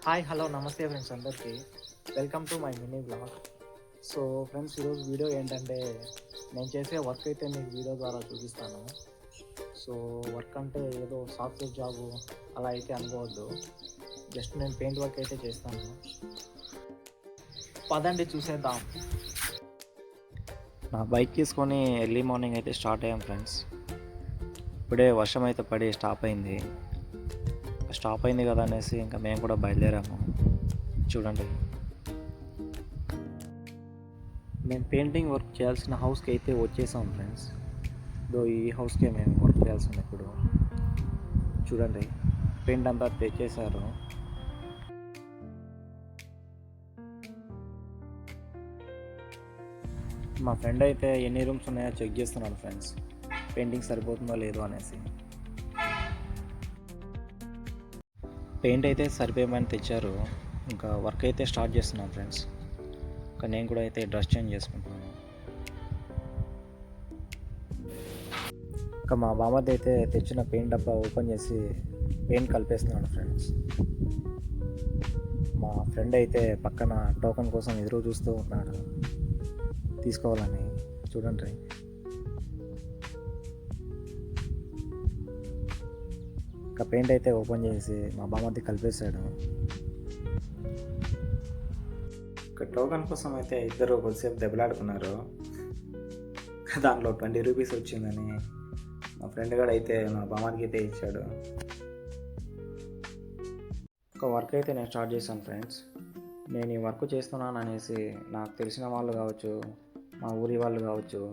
Hi hello నమస్తే friends అందరికీ welcome to my mini blog. So friends, ఈరోజు video ఏంటంటే నేను చేసే వర్క్ అయితే మీకు వీడియో ద్వారా చూపిస్తాను. సో వర్క్ అంటే ఏదో సాఫ్ట్వేర్ జాబు అలా అయితే అనుకోవద్దు. జస్ట్ నేను పెయింట్ వర్క్ అయితే చేస్తాను. పదండి చూసేద్దాం. నా బైక్ తీసుకొని ఎర్లీ మార్నింగ్ అయితే స్టార్ట్ అయ్యాం ఫ్రెండ్స్. ఇప్పుడే వర్షం అయితే పడి స్టాప్ అయింది కదా అనేసి ఇంకా మేము కూడా బయలుదేరాము. చూడండి, మేము పెయింటింగ్ వర్క్ చేయాల్సిన హౌస్కి అయితే వచ్చేసాం ఫ్రెండ్స్. ఈ హౌస్కే మేము వర్క్ చేయాల్సింది. ఇప్పుడు చూడండి, పెయింట్ అంతా తెచ్చేసారు. మా ఫ్రెండ్ అయితే ఎన్ని రూమ్స్ ఉన్నాయో చెక్ చేస్తున్నాడు ఫ్రెండ్స్, పెయింటింగ్ సరిపోతుందో లేదో అనేసి. పెయింట్ అయితే సరిపోయమని తెచ్చారు. ఇంకా వర్క్ అయితే స్టార్ట్ చేస్తున్నాను ఫ్రెండ్స్. ఇంకా నేను కూడా అయితే డ్రెస్ చేంజ్ చేసుకుంటున్నాను. ఇంకా మా బామ్మది అయితే తెచ్చిన పెయింట్ డబ్బా ఓపెన్ చేసి పెయింట్ కలిపేస్తున్నాడు ఫ్రెండ్స్. మా ఫ్రెండ్ అయితే పక్కన టోకెన్ కోసం ఎదురు చూస్తూ ఉన్నాడు తీసుకోవాలని. చూడండి, ఇంకా పెయింట్ అయితే ఓపెన్ చేసి మా బామ్మది కలిపేశాడు. ఇంకా టోకెన్ కోసం అయితే ఇద్దరు కొద్దిసేపు దెబ్బలాడుకున్నారు. దాంట్లో 20 రూపీస్ వచ్చిందని మా ఫ్రెండ్ కూడా అయితే మా బామ్మకి అయితే ఇచ్చాడు. ఒక వర్క్ అయితే నేను స్టార్ట్ చేశాను ఫ్రెండ్స్. నేను ఈ వర్క్ చేస్తున్నాను అనేసి నాకు తెలిసిన వాళ్ళు కావచ్చు, మా ఊరి వాళ్ళు కావచ్చు,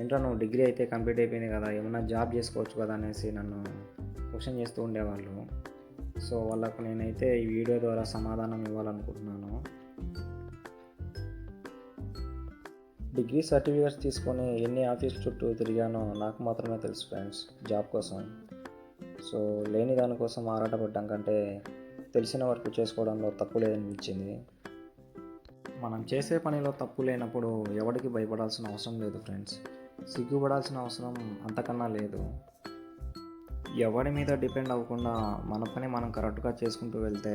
ఏంటో నువ్వు డిగ్రీ అయితే కంప్లీట్ అయిపోయింది కదా, ఏమన్నా జాబ్ చేసుకోవచ్చు కదా అనేసి నన్ను క్వశ్చన్ చేస్తూ ఉండేవాళ్ళు. సో వాళ్ళకు నేనైతే ఈ వీడియో ద్వారా సమాధానం ఇవ్వాలనుకుంటున్నాను. డిగ్రీ సర్టిఫికేట్స్ తీసుకొని ఎన్ని ఆఫీస్ చుట్టూ తిరిగానో నాకు మాత్రమే తెలుసు ఫ్రెండ్స్ జాబ్ కోసం. సో లేని దానికోసం ఆరాటపడ్డం కంటే తెలిసిన వర్క్ చేసుకోవడంలో తప్పు లేదనిపించింది. మనం చేసే పనిలో తప్పు లేనప్పుడు ఎవరికి భయపడాల్సిన అవసరం లేదు ఫ్రెండ్స్. సిగ్గుపడాల్సిన అవసరం అంతకన్నా లేదు. ఎవరి మీద డిపెండ్ అవ్వకుండా మన పని మనం కరెక్ట్గా చేసుకుంటూ వెళ్తే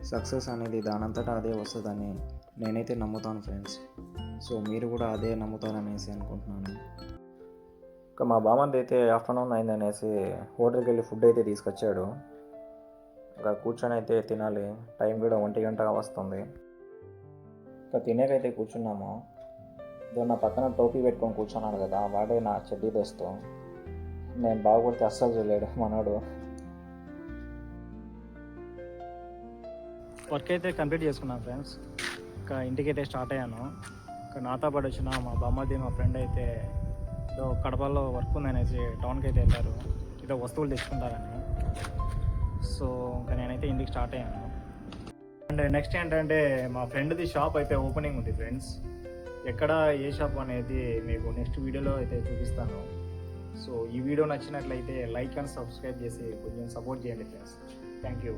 సక్సెస్ అనేది దానంతటా అదే వస్తుందని నేనైతే నమ్ముతాను ఫ్రెండ్స్. సో మీరు కూడా అదే నమ్ముతారనేసి అనుకుంటున్నాను. ఇంకా మా బామ్మది అయితే ఆఫ్టర్నూన్ అయిందనేసి హోటల్కి వెళ్ళి ఫుడ్ అయితే తీసుకొచ్చాడు. ఇంకా కూర్చొని అయితే తినాలి. టైం కూడా 1 గంట వస్తుంది. ఇంకా తినేకైతే కూర్చున్నాము. నా పక్కన టోపీ పెట్టుకొని కూర్చున్నాడు కదా, వాడే నా చెడ్డీ దోస్తు. నేను బాగుపడితే అస్సలు చేయలేడు మనోడు. వర్క్ అయితే కంప్లీట్ చేసుకున్నాను ఫ్రెండ్స్. ఇంకా ఇంటికైతే స్టార్ట్ అయ్యాను. ఇంకా నాతో పాటు వచ్చిన మా బామ్మది మా ఫ్రెండ్ అయితే ఏదో కడపలో వర్క్ ఉందనేసి టౌన్కి అయితే వెళ్ళారు, ఏదో వస్తువులు తెచ్చుకుంటారని. సో ఇంకా నేనైతే ఇంటికి స్టార్ట్ అయ్యాను. అండ్ నెక్స్ట్ ఏంటంటే మా ఫ్రెండ్ది షాప్ అయితే ఓపెనింగ్ ఉంది ఫ్రెండ్స్. ఎక్కడ ఏ షాప్ అనేది మీకు నెక్స్ట్ వీడియోలో అయితే చూపిస్తాను. సో ఈ వీడియో నచ్చినట్లయితే లైక్ అండ్ సబ్స్క్రైబ్ చేసి కొంచెం సపోర్ట్ చేయండి ఫ్రెండ్స్. Thank you.